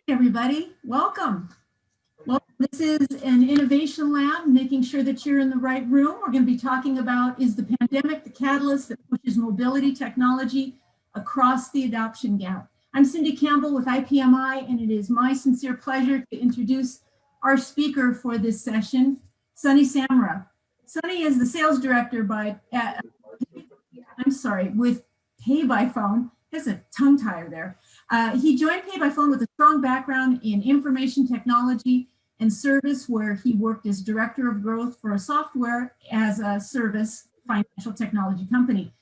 Everybody, welcome. Well, this is an innovation lab, making sure that you're in the right room. We're going to be talking about, is the pandemic the catalyst that pushes mobility technology across the adoption gap? I'm Cindy Campbell with IPMI, and it is my sincere pleasure to introduce our speaker for this session, Sonny Samra. Sonny is the sales director with PayByPhone. There's a tongue tire there. He joined PayByPhone with a strong background in information technology and service, where he worked as director of growth for a software as a service financial technology company.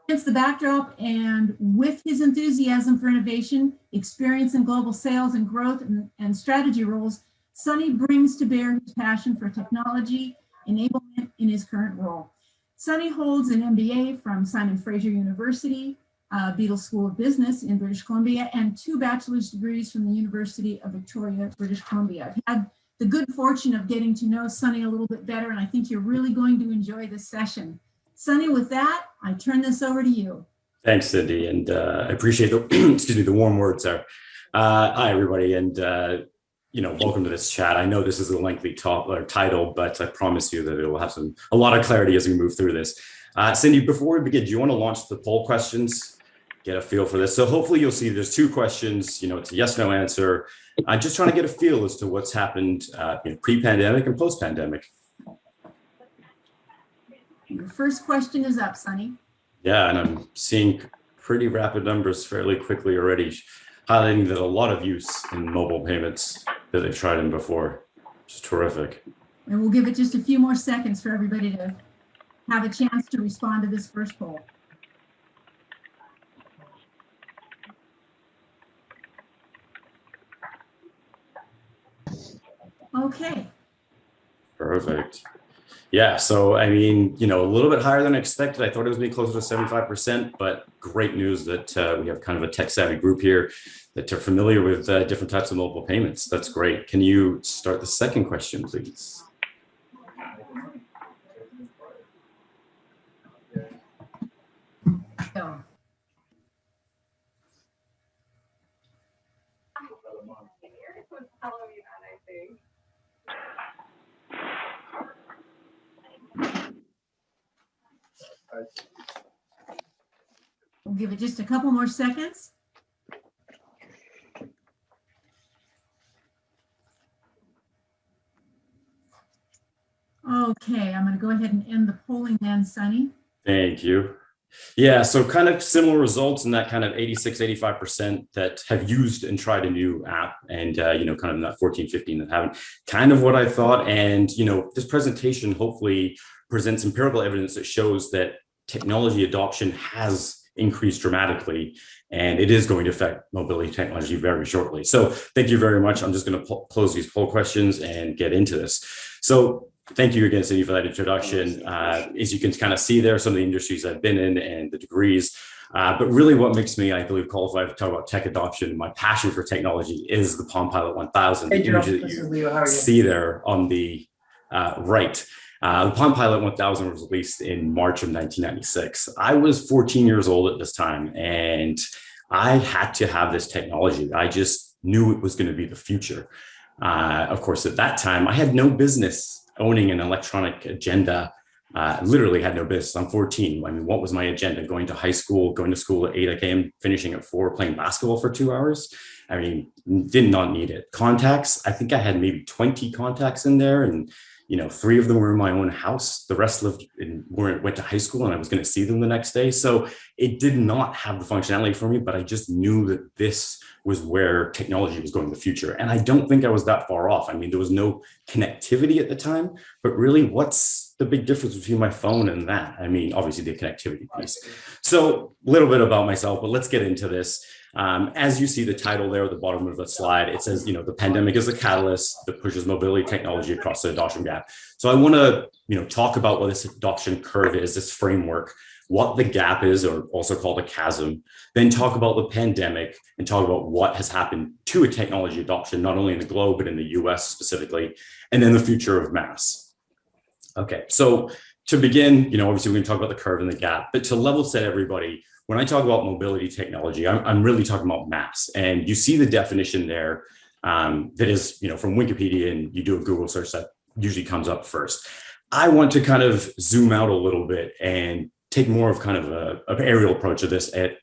Against the backdrop and with his enthusiasm for innovation, experience in global sales and growth and strategy roles, Sonny brings to bear his passion for technology enablement in his current role. Sonny holds an MBA from Simon Fraser University, Beadle School of Business in British Columbia, and 2 bachelor's degrees from the University of Victoria, British Columbia. I've had the good fortune of getting to know Sonny a little bit better, and I think you're really going to enjoy this session. Sonny, with that, I turn this over to you. Thanks, Cindy, and I appreciate the the warm words there. Hi, everybody, and welcome to this chat. I know this is a lengthy title, but I promise you that it will have a lot of clarity as we move through this. Cindy, before we begin, do you want to launch the poll questions? Get a feel for this. So hopefully you'll see there's 2 questions. It's a yes/no answer. I'm just trying to get a feel as to what's happened pre-pandemic and post-pandemic. Your first question is up, Sonny. Yeah, and I'm seeing pretty rapid numbers fairly quickly already, highlighting that a lot of use in mobile payments that they've tried in before. It's terrific. And we'll give it just a few more seconds for everybody to have a chance to respond to this first poll. Okay. Perfect. Yeah, so I mean, a little bit higher than expected. I thought it was going to be closer to 75%, but great news that we have kind of a tech-savvy group here that are familiar with different types of mobile payments. That's great. Can you start the second question, please? Go. We'll give it just a couple more seconds. Okay, I'm going to go ahead and end the polling then, Sonny. Thank you. Yeah, so kind of similar results in that kind of 86-85% that have used and tried a new app, and kind of in that 14-15 that haven't. Kind of what I thought, and this presentation hopefully presents empirical evidence that shows that technology adoption has increased dramatically, and it is going to affect mobility technology very shortly. So thank you very much. I'm just going to close these poll questions and get into this. So thank you again, Cindy, for that introduction. As you can kind of see there, some of the industries I've been in and the degrees. But really what makes me, I believe, qualified to talk about tech adoption, my passion for technology, is the Palm Pilot 1000, the image that you see there on the right. The Palm Pilot 1000 was released in March of 1996. I was 14 years old at this time, and I had to have this technology. I just knew it was going to be the future. Of course, at that time, I had no business owning an electronic agenda. Literally had no business. I'm 14. I mean, what was my agenda? Going to high school, going to school at 8 a.m., finishing at 4, playing basketball for 2 hours? I mean, did not need it. Contacts, I think I had maybe 20 contacts in there, and 3 of them were in my own house. The rest went to high school, and I was going to see them the next day. So it did not have the functionality for me, but I just knew that this was where technology was going in the future. And I don't think I was that far off. I mean, there was no connectivity at the time, but really, what's the big difference between my phone and that? I mean, obviously the connectivity piece. So a little bit about myself, but let's get into this. As you see the title there at the bottom of the slide, it says, the pandemic is a catalyst that pushes mobility technology across the adoption gap. So I want to, talk about what this adoption curve is, this framework, what the gap is, or also called a chasm, then talk about the pandemic and talk about what has happened to a technology adoption, not only in the globe, but in the US specifically, and then the future of MaaS. Okay, so to begin, obviously we're going to talk about the curve and the gap, but to level set everybody, when I talk about mobility technology, I'm really talking about MaaS. And you see the definition there that is, from Wikipedia, and you do a Google search that usually comes up first. I want to kind of zoom out a little bit and take more of kind of an aerial approach of this, that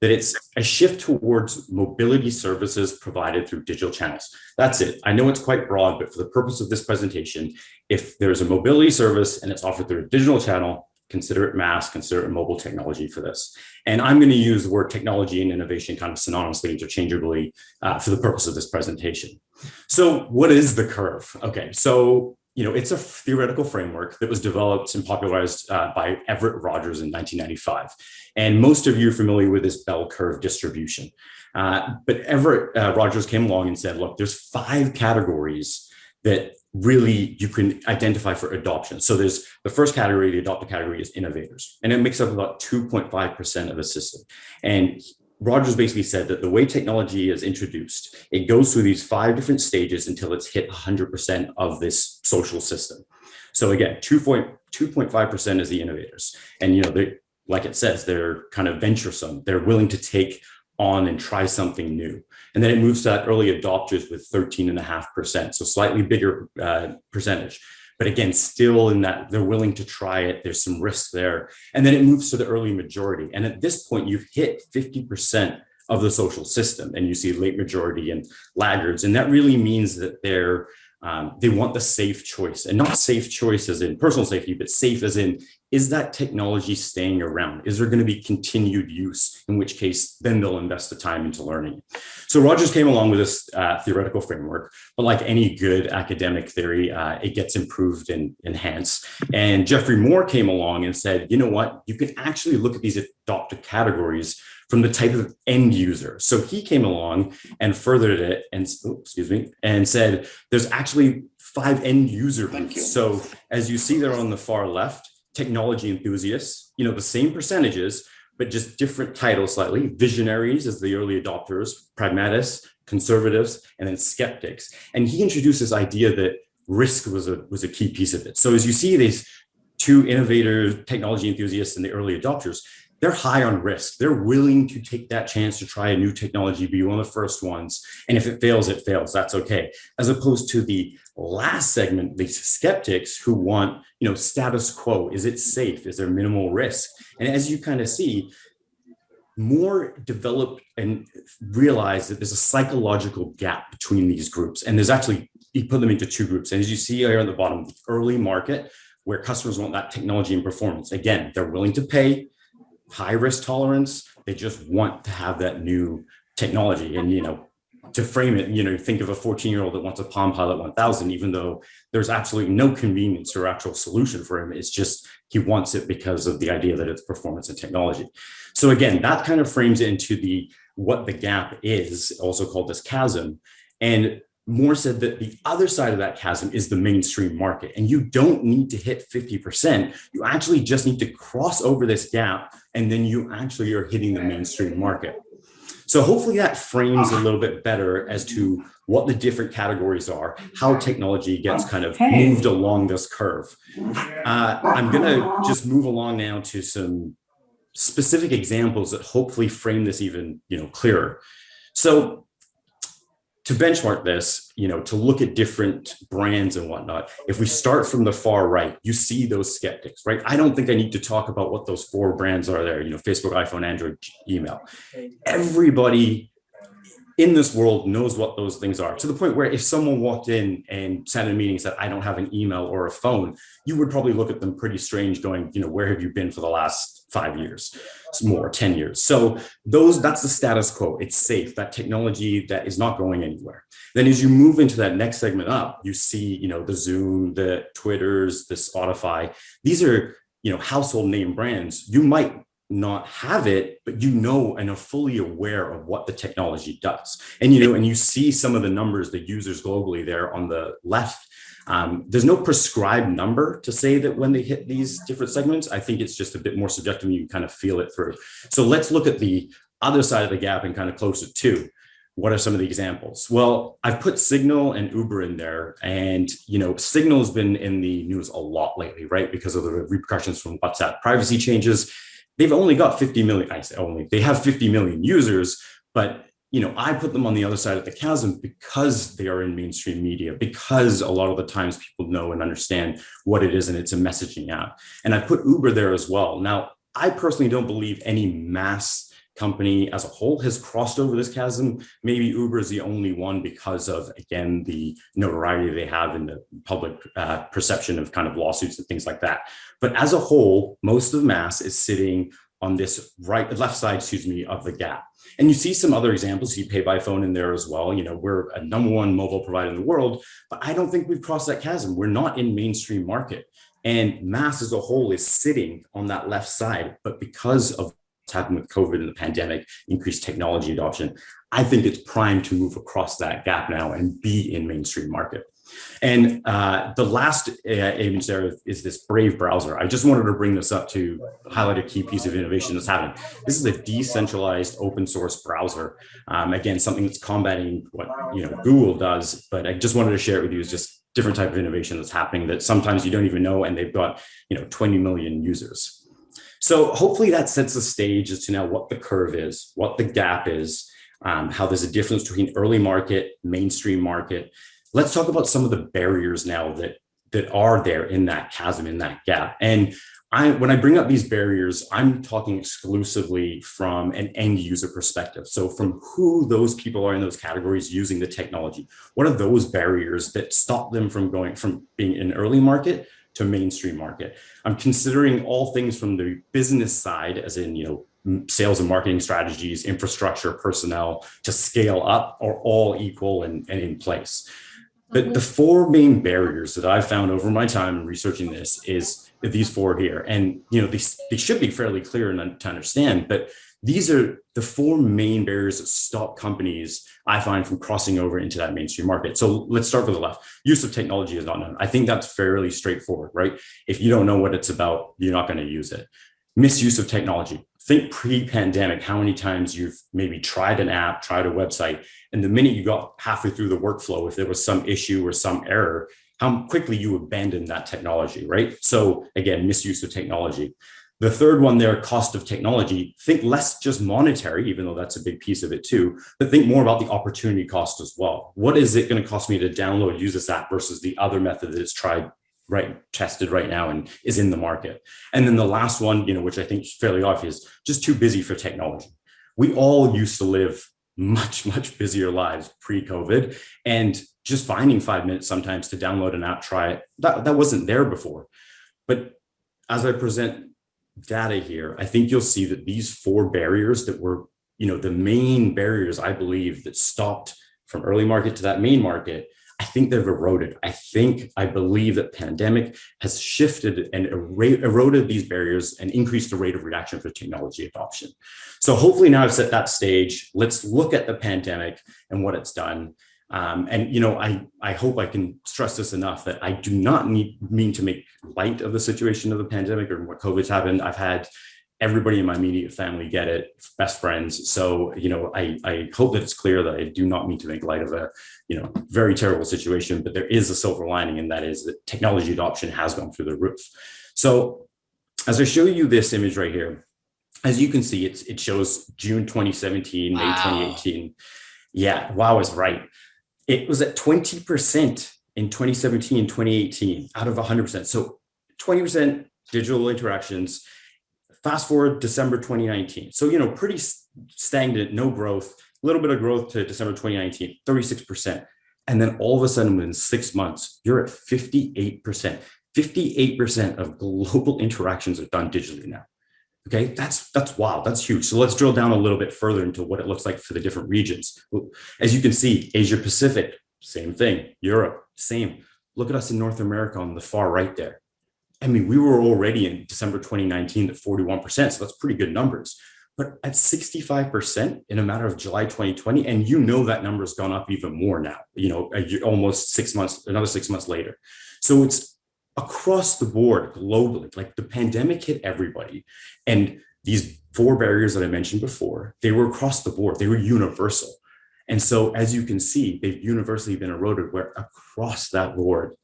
it's a shift towards mobility services provided through digital channels. That's it. I know it's quite broad, but for the purpose of this presentation, if there's a mobility service and it's offered through a digital channel, consider it MaaS, consider it mobile technology for this. And I'm going to use the word technology and innovation kind of synonymously, interchangeably for the purpose of this presentation. So what is the curve? Okay, so it's a theoretical framework that was developed and popularized by Everett Rogers in 1995. And most of you are familiar with this bell curve distribution. But Everett Rogers came along and said, look, there's 5 categories that really you can identify for adoption. So there's the first category, the adopted category, is innovators. And it makes up about 2.5% of the system. And Rogers basically said that the way technology is introduced, it goes through these 5 different stages until it's hit 100% of this social system. So again, 2.5% is the innovators. And, they, like it says, they're kind of venturesome. They're willing to take on and try something new. And then it moves to that early adopters with 13.5%. So slightly bigger percentage. But again, still in that they're willing to try it. There's some risk there. And then it moves to the early majority. And at this point, you've hit 50% of the social system. And you see late majority and laggards. And that really means that they want the safe choice, and not safe choice as in personal safety, but safe as in, is that technology staying around? Is there going to be continued use? In which case, then they'll invest the time into learning. So Rogers came along with this theoretical framework, but like any good academic theory, it gets improved and enhanced. And Geoffrey Moore came along and said, you know what? You can actually look at these adopted categories from the type of end user. So he came along and furthered it and said, there's actually 5 end user groups. So as you see there on the far left, technology enthusiasts, the same percentages, but just different titles slightly. Visionaries as the early adopters, pragmatists, conservatives, and then skeptics. And he introduced this idea that risk was a key piece of it. So as you see these 2 innovators, technology enthusiasts, and the early adopters, they're high on risk. They're willing to take that chance to try a new technology, be one of the first ones. And if it fails, it fails. That's okay. As opposed to the last segment, the skeptics who want, status quo. Is it safe? Is there minimal risk? And as you kind of see, more develop and realize that there's a psychological gap between these groups. And there's actually, you put them into 2 groups. And as you see here on the bottom, the early market, where customers want that technology and performance. Again, they're willing to pay, high risk tolerance. They just want to have that new technology. And, to frame it, think of a 14-year-old that wants a Palm Pilot 1000, even though there's absolutely no convenience or actual solution for him. It's just, he wants it because of the idea that it's performance and technology. So again, that kind of frames it into what the gap is, also called this chasm. And Moore said that the other side of that chasm is the mainstream market. And you don't need to hit 50%. You actually just need to cross over this gap. And then you actually are hitting the mainstream market. So hopefully that frames a little bit better as to what the different categories are, how technology gets kind of moved along this curve. I'm going to just move along now to some specific examples that hopefully frame this even, clearer. So to benchmark this, to look at different brands and whatnot, if we start from the far right, you see those skeptics, right? I don't think I need to talk about what those 4 brands are there, Facebook, iPhone, Android, email. Everybody in this world knows what those things are, to the point where if someone walked in and sat in a meeting and said, I don't have an email or a phone, you would probably look at them pretty strange going, where have you been for the last 5 years? It's more 10 years. So that's the status quo. It's safe, that technology that is not going anywhere. Then as you move into that next segment up, you see, the Zoom, the Twitters, the Spotify. These are, household name brands. You might not have it, but and are fully aware of what the technology does. And, and you see some of the numbers, the users globally there on the left. There's no prescribed number to say that when they hit these different segments. I think it's just a bit more subjective and you can kind of feel it through. So let's look at the other side of the gap and kind of closer to. What are some of the examples? Well, I've put Signal and Uber in there, and Signal's been in the news a lot lately, right? Because of the repercussions from WhatsApp privacy changes. they've only got 50 million. I say only, they have 50 million users, but I put them on the other side of the chasm because they are in mainstream media, because a lot of the times people know and understand what it is, and it's a messaging app. And I put Uber there as well. Now, I personally don't believe any MaaS company as a whole has crossed over this chasm. Maybe Uber is the only one because of, again, the notoriety they have in the public perception of kind of lawsuits and things like that. But as a whole, most of MaaS is sitting on this left side, of the gap. And you see some other examples. You see PayByPhone in there as well. We're a number 1 mobile provider in the world, but I don't think we've crossed that chasm. We're not in mainstream market. And MaaS as a whole is sitting on that left side. But because of what's happened with COVID and the pandemic, increased technology adoption, I think it's primed to move across that gap now and be in mainstream market. And the last image there is this Brave browser. I just wanted to bring this up to highlight a key piece of innovation that's happening. This is a decentralized open source browser. Again, something that's combating what Google does, but I just wanted to share it with you as just different type of innovation that's happening that sometimes you don't even know, and they've got 20 million users. So hopefully that sets the stage as to now what the curve is, what the gap is, how there's a difference between early market, mainstream market. Let's talk about some of the barriers now that are there in that chasm, in that gap. And when I bring up these barriers, I'm talking exclusively from an end user perspective. So from who those people are in those categories using the technology. What are those barriers that stop them from going from being an early market to mainstream market? I'm considering all things from the business side, as in, sales and marketing strategies, infrastructure, personnel, to scale up, are all equal and in place. But the 4 main barriers that I've found over my time researching this is these 4 here. And, they should be fairly clear to understand, but these are the 4 main barriers that stop companies, I find, from crossing over into that mainstream market. So let's start with the left. Use of technology is not known. I think that's fairly straightforward, right? If you don't know what it's about, you're not going to use it. Misuse of technology. Think pre-pandemic, how many times you've maybe tried an app, tried a website, and the minute you got halfway through the workflow, if there was some issue or some error, how quickly you abandoned that technology, right? So again, misuse of technology. The third one there, cost of technology. Think less just monetary, even though that's a big piece of it too, but think more about the opportunity cost as well. What is it going to cost me to download, use this app versus the other method that is tested right now and is in the market? And then the last one, which I think is fairly obvious, just too busy for technology. We all used to live much, much busier lives pre-COVID, and just finding 5 minutes sometimes to download an app, try it, that wasn't there before. But as I present data here, I think you'll see that these 4 barriers that were, the main barriers, I believe, that stopped from early market to that main market, I think they've eroded. I believe that pandemic has shifted and eroded these barriers and increased the rate of reaction for technology adoption. So hopefully now I've set that stage. Let's look at the pandemic and what it's done. I hope I can stress this enough that I do not mean to make light of the situation of the pandemic or what COVID's happened. I've had everybody in my immediate family get it, best friends. So, I hope that it's clear that I do not mean to make light of a, very terrible situation, but there is a silver lining, and that is that technology adoption has gone through the roof. So as I show you this image right here, as you can see, it shows June 2017, May 2018. Yeah, wow is right. It was at 20% in 2017, 2018 out of 100%. So 20% digital interactions. Fast forward December 2019. So, pretty stagnant, no growth, a little bit of growth to December 2019, 36%. And then all of a sudden, within 6 months, you're at 58%. 58% of global interactions are done digitally now. Okay, that's wild. That's huge. So let's drill down a little bit further into what it looks like for the different regions. As you can see, Asia Pacific, same thing. Europe, same. Look at us in North America on the far right there. I mean, we were already in December 2019 at 41%, so that's pretty good numbers. But at 65% in a matter of July 2020, and that number has gone up even more now, almost 6 months, another 6 months later. So it's across the board globally. Like, the pandemic hit everybody. And these 4 barriers that I mentioned before, they were across the board, they were universal. And so as you can see, they've universally been eroded, where across that board,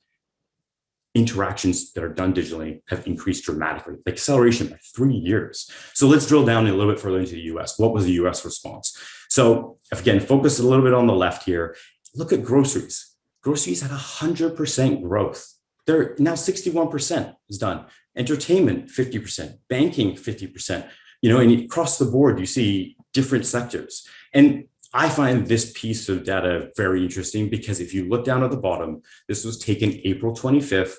interactions that are done digitally have increased dramatically, the acceleration by 3 years. So let's drill down a little bit further into the US. What was the US response? So again, focus a little bit on the left here. Look at groceries. Groceries had 100% growth. They're now 61% is done. Entertainment, 50%, banking, 50%, and across the board, you see different sectors. And I find this piece of data very interesting because if you look down at the bottom, this was taken April 25th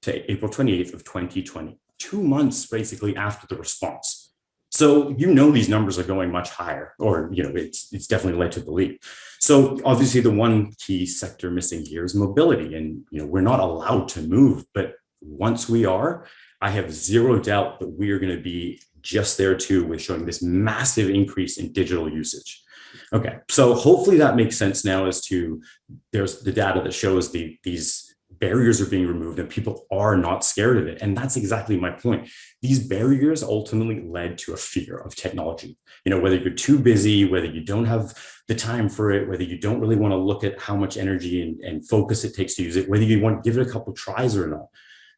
to April 28th of 2020, 2 months basically after the response. So these numbers are going much higher, or it's definitely led to believe. So obviously the one key sector missing here is mobility, and we're not allowed to move, but once we are, I have zero doubt that we are going to be just there too with showing this massive increase in digital usage. Okay, so hopefully that makes sense now as to there's the data that shows these barriers are being removed and people are not scared of it. And that's exactly my point. These barriers ultimately led to a fear of technology. Whether you're too busy, whether you don't have the time for it, whether you don't really want to look at how much energy and focus it takes to use it, whether you want to give it a couple tries or not.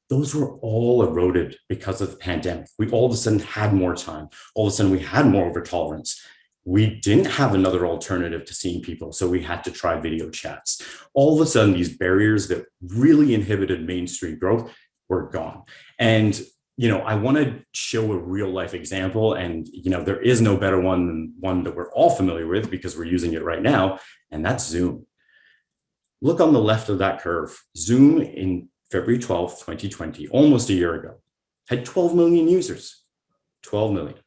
Those were all eroded because of the pandemic. We all of a sudden had more time. All of a sudden we had more over tolerance. We didn't have another alternative to seeing people, so we had to try video chats. All of a sudden, these barriers that really inhibited mainstream growth were gone. And, I want to show a real life example, and, there is no better one than one that we're all familiar with because we're using it right now, and that's Zoom. Look on the left of that curve. Zoom in February 12th, 2020, almost a year ago, had 12 million users, 12 million.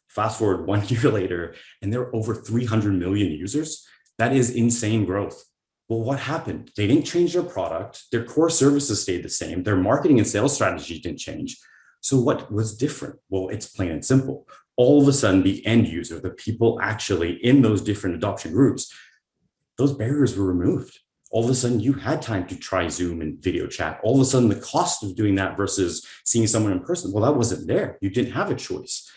Fast forward 1 year later, and there are over 300 million users. That is insane growth. Well, what happened? They didn't change their product. Their core services stayed the same. Their marketing and sales strategy didn't change. So what was different? Well, it's plain and simple. All of a sudden, the end user, the people actually in those different adoption groups, those barriers were removed. All of a sudden, you had time to try Zoom and video chat. All of a sudden, the cost of doing that versus seeing someone in person, well, that wasn't there. You didn't have a choice.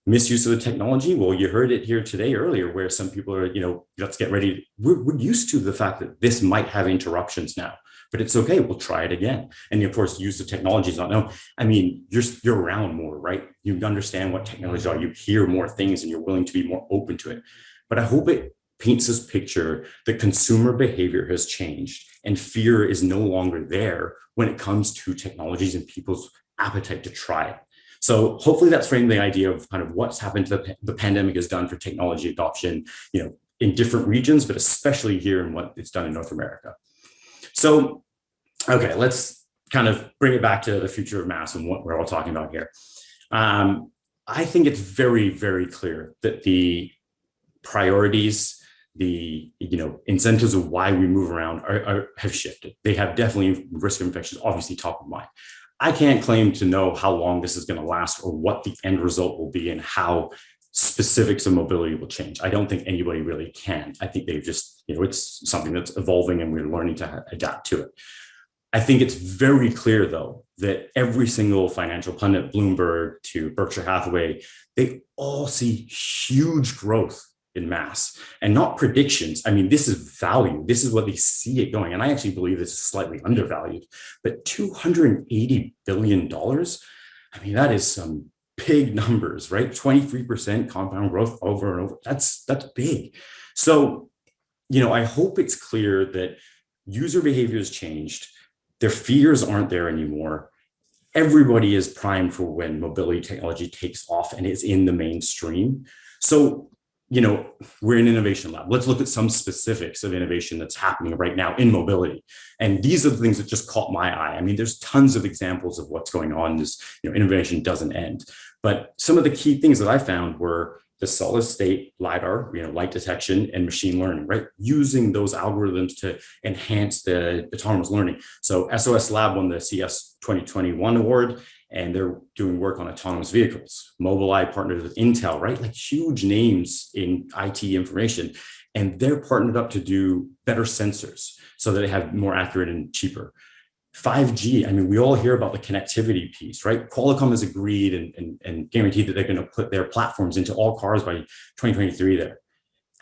Misuse of the technology, well, you heard it here today earlier where some people are, let's get ready. We're used to the fact that this might have interruptions now, but it's okay. We'll try it again. And of course, use of technology is not known. I mean, you're around more, right? You understand what technologies are. You hear more things and you're willing to be more open to it. But I hope it paints this picture that consumer behavior has changed and fear is no longer there when it comes to technologies and people's appetite to try it. So hopefully that's framing the idea of kind of what's happened to the pandemic has done for technology adoption, in different regions, but especially here in what it's done in North America. So, okay, let's kind of bring it back to the future of MaaS and what we're all talking about here. I think it's very, very clear that the priorities, the incentives of why we move around have shifted. They have definitely risk of infection, obviously top of mind. I can't claim to know how long this is going to last or what the end result will be and how specifics of mobility will change. I don't think anybody really can. I think they've just, it's something that's evolving and we're learning to adapt to it. I think it's very clear, though, that every single financial pundit, Bloomberg to Berkshire Hathaway, they all see huge growth in MaaS and not predictions. I mean, this is value. This is what they see it going. And I actually believe this is slightly undervalued, but $280 billion. I mean, that is some big numbers, right? 23% compound growth over and over. That's big. So, I hope it's clear that user behavior has changed. Their fears aren't there anymore. Everybody is primed for when mobility technology takes off and is in the mainstream. So, we're an innovation lab. Let's look at some specifics of innovation that's happening right now in mobility. And these are the things that just caught my eye. I mean, there's tons of examples of what's going on. This, innovation doesn't end. But some of the key things that I found were the solid state LiDAR, light detection and machine learning, right? Using those algorithms to enhance the autonomous learning. So SOS Lab won the CS 2021 award, and they're doing work on autonomous vehicles. Mobileye partnered with Intel, right? Like huge names in IT information. And they're partnered up to do better sensors so that they have more accurate and cheaper. 5G, I mean, we all hear about the connectivity piece, right? Qualcomm has agreed and guaranteed that they're going to put their platforms into all cars by 2023 there.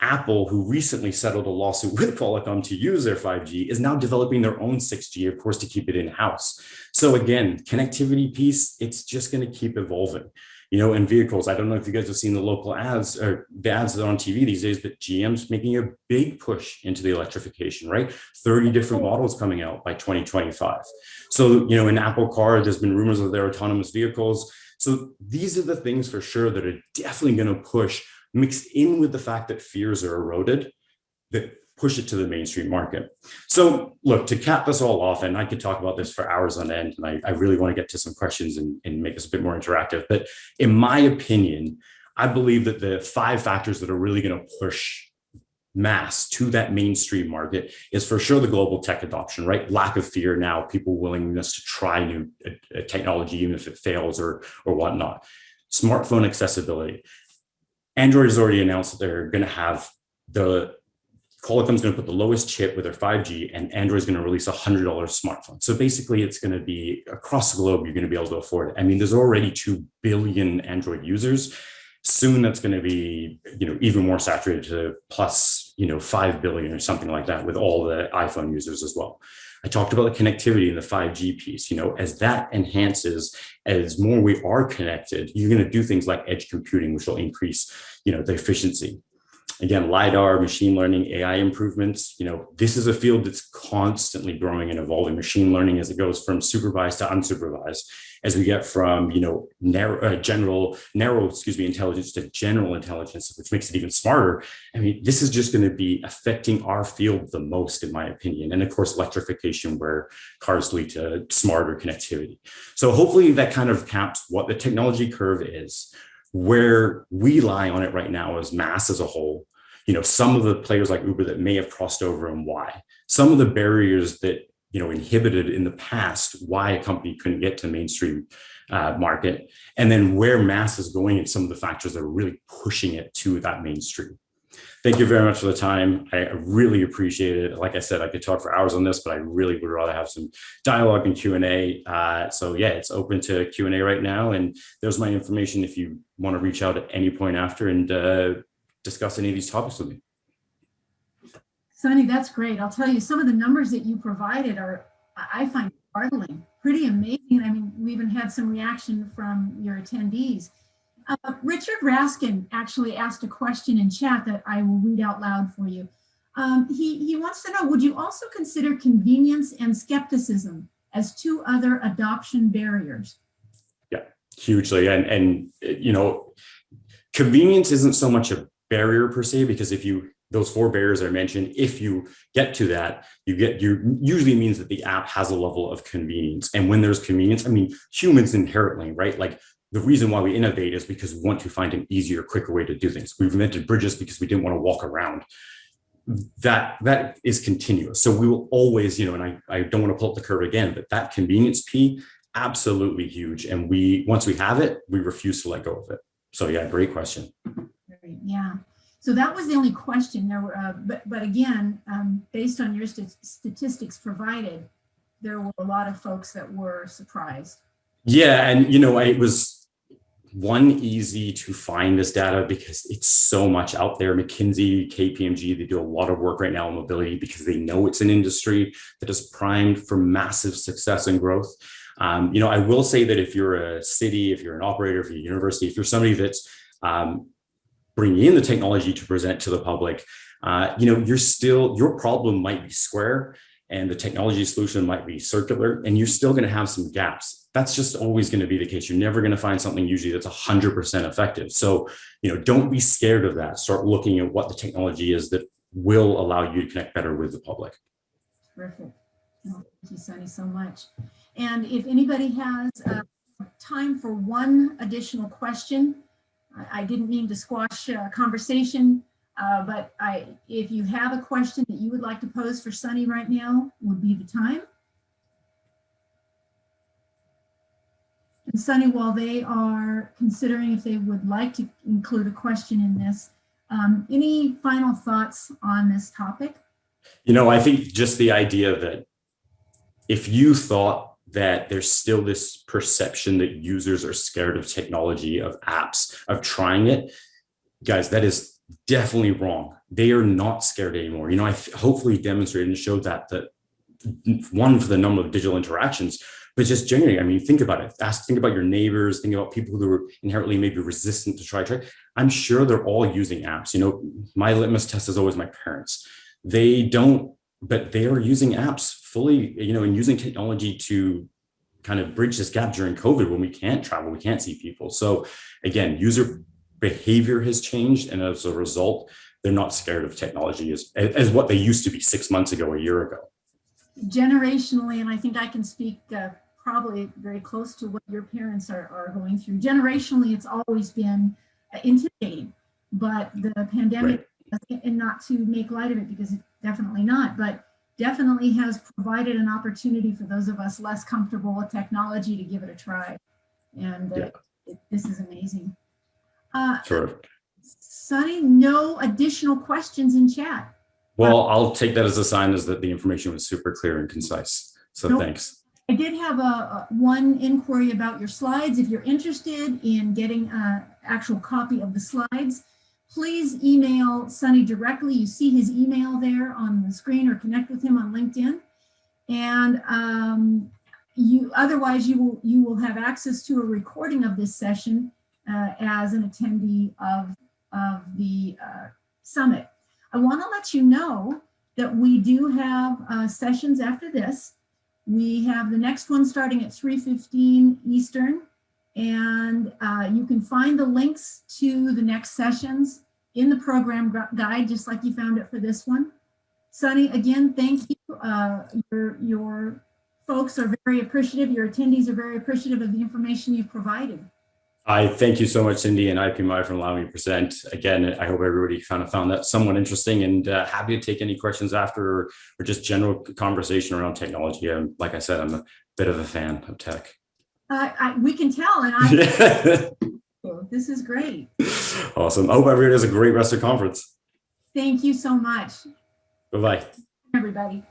Apple, who recently settled a lawsuit with Qualcomm to use their 5G, is now developing their own 6G, of course, to keep it in-house. So again, connectivity piece, it's just going to keep evolving. In vehicles, I don't know if you guys have seen the local ads or the ads that are on TV these days, but GM's making a big push into the electrification, right? 30 different models coming out by 2025. So, in Apple Car, there's been rumors of their autonomous vehicles. So these are the things for sure that are definitely going to push, mixed in with the fact that fears are eroded, that push it to the mainstream market. So look, to cap this all off, and I could talk about this for hours on end, and I really want to get to some questions and make us a bit more interactive. But in my opinion, I believe that the 5 factors that are really going to push MaaS to that mainstream market is for sure the global tech adoption, right? Lack of fear now, people willingness to try new technology, even if it fails or whatnot. Smartphone accessibility. Android has already announced that they're going to have Qualcomm's going to put the lowest chip with their 5G, and Android's going to release a $100 smartphone. So basically, it's going to be across the globe, you're going to be able to afford it. I mean, there's already 2 billion Android users. Soon that's going to be, even more saturated to plus, 5 billion or something like that with all the iPhone users as well. I talked about the connectivity in the 5G piece. As that enhances, as more we are connected, you're going to do things like edge computing, which will increase, the efficiency. Again, LiDAR, machine learning, AI improvements, this is a field that's constantly growing and evolving. Machine learning as it goes from supervised to unsupervised, as we get from, narrow intelligence to general intelligence, which makes it even smarter. I mean, this is just going to be affecting our field the most, in my opinion. And of course, electrification, where cars lead to smarter connectivity. So hopefully that kind of caps what the technology curve is. Where we lie on it right now as MaaS as a whole, some of the players like Uber that may have crossed over and why, some of the barriers that, inhibited in the past why a company couldn't get to mainstream market, and then where MaaS is going and some of the factors that are really pushing it to that mainstream. Thank you very much for the time. I really appreciate it. Like I said, I could talk for hours on this, but I really would rather have some dialogue and Q&A. So yeah, it's open to Q&A right now. And there's my information if you want to reach out at any point after and discuss any of these topics with me. Sonny, that's great. I'll tell you, some of the numbers that you provided are, I find, startling, pretty amazing. I mean, we even had some reaction from your attendees. Richard Raskin actually asked a question in chat that I will read out loud for you. He wants to know, would you also consider convenience and skepticism as 2 other adoption barriers? Yeah, hugely. And convenience isn't so much a barrier per se, because those 4 barriers I mentioned, if you get to that, usually means that the app has a level of convenience. And when there's convenience, I mean, humans inherently, right? Like, the reason why we innovate is because we want to find an easier, quicker way to do things. We've invented bridges because we didn't want to walk around. That is continuous. So we will always, and I don't want to pull up the curve again, but that convenience P, absolutely huge. And once we have it, we refuse to let go of it. So yeah, great question. Great, yeah. So that was the only question there were, but again, based on your statistics provided, there were a lot of folks that were surprised. Yeah, and it was easy to find this data because it's so much out there. McKinsey, KPMG, they do a lot of work right now on mobility because they know it's an industry that is primed for massive success and growth. I will say that if you're a city, if you're an operator, if you're a university, if you're somebody that's bringing in the technology to present to the public, your problem might be square and the technology solution might be circular, and you're still going to have some gaps. That's just always going to be the case. You're never going to find something usually that's 100% effective. So, don't be scared of that. Start looking at what the technology is that will allow you to connect better with the public. Terrific. Well, thank you, Sonny, so much. And if anybody has time for one additional question, I didn't mean to squash conversation, but if you have a question that you would like to pose for Sonny right now, would be the time. And Sonny, while they are considering if they would like to include a question in this, any final thoughts on this topic? I think just the idea that if you thought that there's still this perception that users are scared of technology, of apps, of trying it, guys, that is definitely wrong. They are not scared anymore. I hopefully demonstrated and showed that one, for the number of digital interactions, but just generally, think about it. Think about your neighbors, think about people who are inherently maybe resistant to try. I'm sure they're all using apps. My litmus test is always my parents. They don't, but they are using apps fully, and using technology to kind of bridge this gap during COVID when we can't travel, we can't see people. So again, user behavior has changed, and as a result, they're not scared of technology as what they used to be 6 months ago, a year ago. Generationally, and I think I can speak probably very close to what your parents are going through. Generationally, it's always been intimidating, but the pandemic, right, and not to make light of it because it's definitely not, but definitely has provided an opportunity for those of us less comfortable with technology to give it a try. And this is amazing. Sure. Sonny, no additional questions in chat. Well, I'll take that as a sign as that the information was super clear and concise. So nope. Thanks. I did have one inquiry about your slides. If you're interested in getting an actual copy of the slides, please email Sonny directly. You see his email there on the screen, or connect with him on LinkedIn. And otherwise you will have access to a recording of this session as an attendee of the summit. I want to let you know that we do have sessions after this. We have the next one starting at 3:15 Eastern, and you can find the links to the next sessions in the program guide, just like you found it for this one. Sonny, again, thank you. Your folks are very appreciative. Your attendees are very appreciative of the information you've provided. I thank you so much, Cindy and IPMI, for allowing me to present. Again, I hope everybody kind of found that somewhat interesting, and happy to take any questions after, or just general conversation around technology. Like I said, I'm a bit of a fan of tech. We can tell, and this is great. Awesome. I hope everybody has a great rest of the conference. Thank you so much. Bye-bye. Everybody.